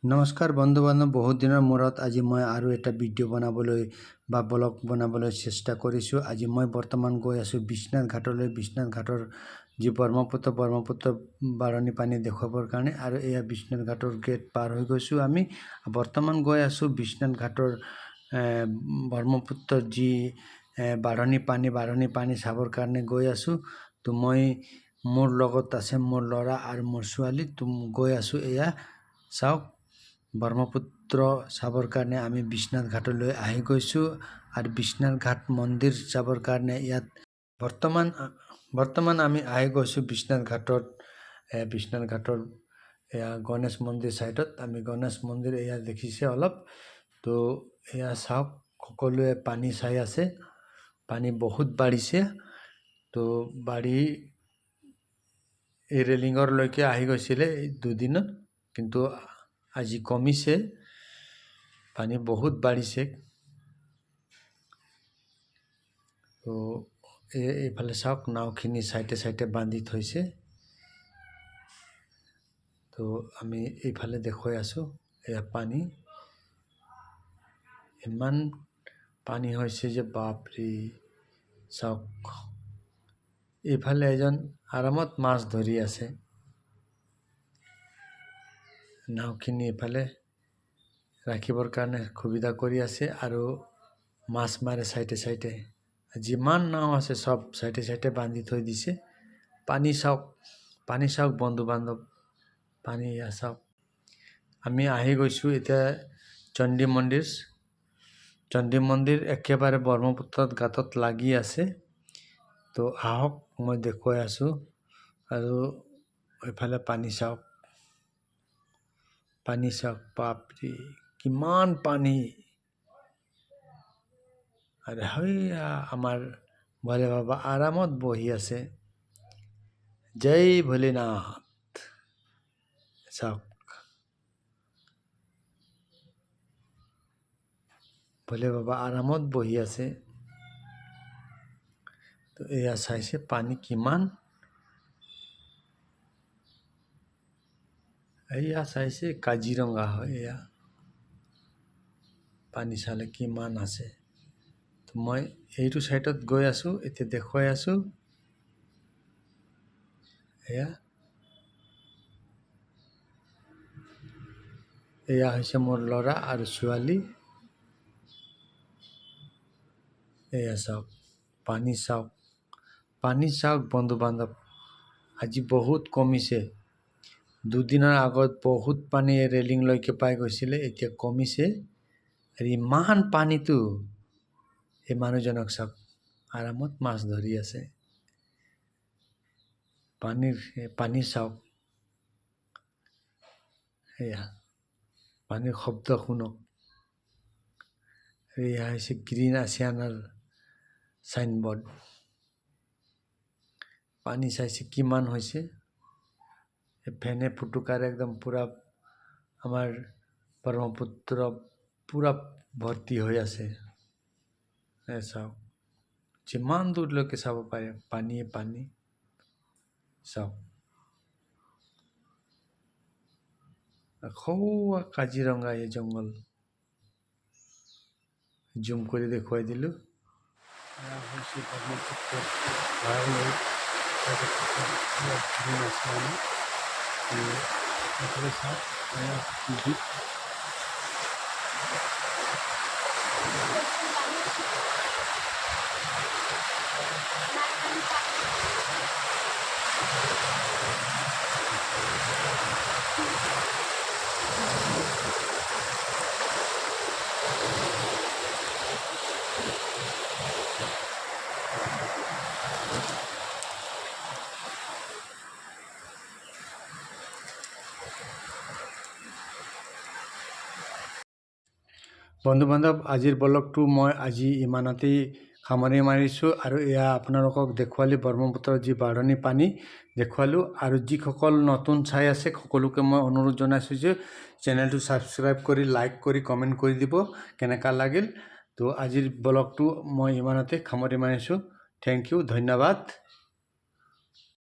নমস্কাৰ বন্ধু বান্ধৱ, বহুত দিনৰ মূৰত আজি মই আৰু এটা ভিডিঅ' বনাবলৈ বা ব্লগ বনাবলৈ চেষ্টা কৰিছোঁ। আজি মই বৰ্তমান গৈ আছোঁ বিশ্বনাথ ঘাটলৈ। বিশ্বনাথ ঘাটৰ যি ব্ৰহ্মপুত্ৰ বাঢ়নী পানী দেখুৱাবৰ কাৰণে, আৰু এয়া বিশ্বনাথ ঘাটৰ গেট পাৰ হৈ গৈছোঁ আমি। বৰ্তমান গৈ আছোঁ বিশ্বনাথ ঘাটৰ ব্ৰহ্মপুত্ৰৰ যি বাঢ়নী পানী চাবৰ কাৰণে গৈ আছোঁ। তো মই মোৰ লগত আছে মোৰ ল'ৰা আৰু মোৰ ছোৱালী। তো গৈ আছোঁ, এয়া চাওক ব্ৰহ্মপুত্ৰ চাবৰ কাৰণে আমি বিশ্বনাথ ঘাটলৈ আহি গৈছোঁ। আৰু বিশ্বনাথ ঘাট মন্দিৰ চাবৰ কাৰণে ইয়াত বৰ্তমান আমি আহি গৈছোঁ বিশ্বনাথ ঘাটত। বিশ্বনাথ ঘাটৰ এয়া গণেশ মন্দিৰ চাইডত। আমি গণেশ মন্দিৰ এয়া দেখিছে অলপ। তো এয়া চাওক, সকলোৱে পানী চাই আছে। পানী বহুত বাঢ়িছে। তো বাঢ়ি এই ৰেলিঙৰলৈকে আহি গৈছিলে এই দুদিনত, কিন্তু আজি কমিছে। পানী বহুত বাঢ়িছে। তো এইফালে চাওক, নাওখিনি চাইডে বান্ধি থৈছে। তো আমি এইফালে দেখুৱাই আছোঁ, এয়া পানী ইমান পানী হৈছে যে বাপৰে। চাওক, এইফালে এজন আৰামত মাছ ধৰি আছে। নাওখিনি এইফালে ৰাখিবৰ কাৰণে সুবিধা কৰি আছে, আৰু মাছ মাৰে চাইডে। যিমান নাও আছে সব চাইডে বান্ধি থৈ দিছে। পানী চাওক বন্ধু বান্ধৱ, পানী এয়া চাওক। আমি আহি গৈছোঁ এতিয়া চণ্ডী মন্দিৰ একেবাৰে ব্ৰহ্মপুত্ৰ ঘাটত লাগি আছে। তো আহক, মই দেখুৱাই আছোঁ। আৰু এইফালে পানী চাওক, বাপৰে কিমান পানী। আৰু সেইয়া আমাৰ ভোলে বাবা আৰামত বহি আছে। জয় ভোলেনাথ। চাওক, ভোলে বাবা আৰামত বহি আছে। তো এয়া চাইছে পানী কিমান। এয়া চাইছে কাজিৰঙা হয় এয়া। পানী চালে কিমান আছে। তো মই এইটো চাইডত গৈ আছোঁ, এতিয়া দেখুৱাই আছোঁ। এয়া হৈছে মোৰ ল'ৰা আৰু ছোৱালী। এয়া চাওক, পানী চাওক বন্ধু বান্ধৱ। আজি বহুত কমিছে। দুদিনৰ আগত বহুত পানী ৰেলিংলৈকে পাই গৈছিলে, এতিয়া কমিছে। আৰু ইমান পানীটো, এই মানুহজনক চাওক, আৰামত মাছ ধৰি আছে। পানী চাওক, এয়া পানীৰ শব্দ শুনক। এয়া হৈছে গ্ৰীণ আছিয়ানাৰ চাইনবোৰ্ড। পানী চাইছে কিমান হৈছে। ফেনে ফুটুকাৰে একদম পুৰা আমাৰ ব্ৰহ্মপুত্ৰ পুৰা ভৰ্তি হৈ আছে। চাওক, যিমান দূৰলৈকে চাব পাৰে পানী চাওক। আকৌ কাজিৰঙা এই জংঘল জুম কৰি দেখুৱাই দিলোঁ। বন্ধু বান্ধৱ, আজিৰ ব্লগটো মই ইমানতেই সামৰি মাৰিছোঁ। আৰু এয়া আপোনালোকক দেখুৱালোঁ ব্ৰহ্মপুত্ৰৰ যি বাঢ়নী পানী দেখুৱালোঁ। আৰু যিসকল নতুন চাই আছে সকলোকে মই অনুৰোধ জনাইছোঁ যে চেনেলটো ছাবস্ক্ৰাইব কৰি, লাইক কৰি, কমেণ্ট কৰি দিব কেনেকুৱা লাগিল। তো আজিৰ ব্লগটো মই ইমানতে সামৰি মাৰিছোঁ। থেংক ইউ, ধন্যবাদ।